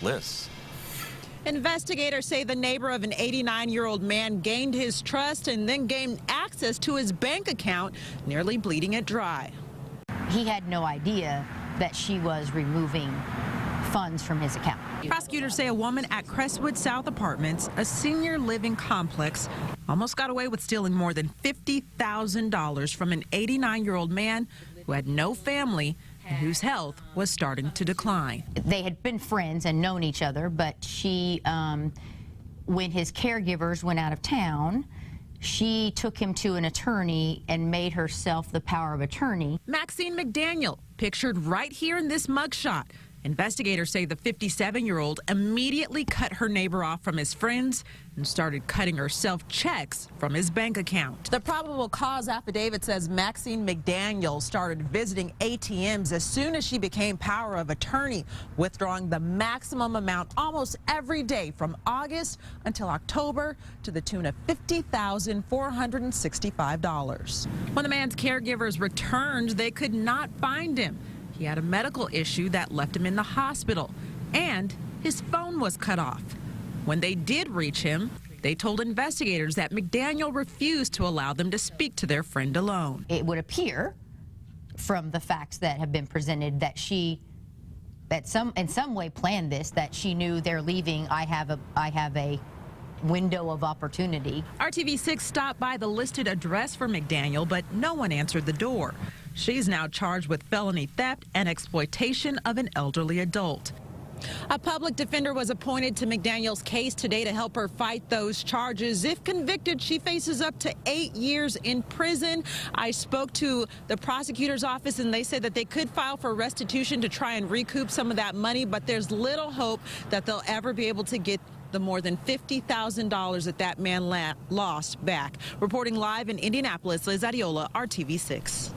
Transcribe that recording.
Lists. Investigators say the neighbor of an 89-year-old man gained his trust and then gained access to his bank account, nearly bleeding it dry. He had no idea that she was removing funds from his account. Prosecutors say a woman at Crestwood South Apartments, a senior living complex, almost got away with stealing more than $50,000 from an 89-year-old man who had no family and whose health was starting to decline. They had been friends and known each other, but she, when his caregivers went out of town, she took him to an attorney and made herself the power of attorney. Maxine McDaniel, pictured right here in this mugshot. Investigators say the 57-year-old immediately cut her neighbor off from his friends and started cutting herself checks from his bank account. The probable cause affidavit says Maxine McDaniel started visiting ATMs as soon as she became power of attorney, withdrawing the maximum amount almost every day from August until October to the tune of $50,465. When the man's caregivers returned, they could not find him. He had a medical issue that left him in the hospital, and his phone was cut off. When they did reach him, they told investigators that McDaniel refused to allow them to speak to their friend alone. It would appear from the facts that have been presented that she, in some way planned this, that she knew they're leaving. I have a window of opportunity. RTV6 stopped by the listed address for McDaniel, but no one answered the door. She's now charged with felony theft and exploitation of an elderly adult. A public defender was appointed to McDaniel's case today to help her fight those charges. If convicted, she faces up to 8 years in prison. I spoke to the prosecutor's office, and they said that they could file for restitution to try and recoup some of that money, but there's little hope that they'll ever be able to get the more than $50,000 that man lost back. Reporting live in Indianapolis, Liz Adiola, RTV6.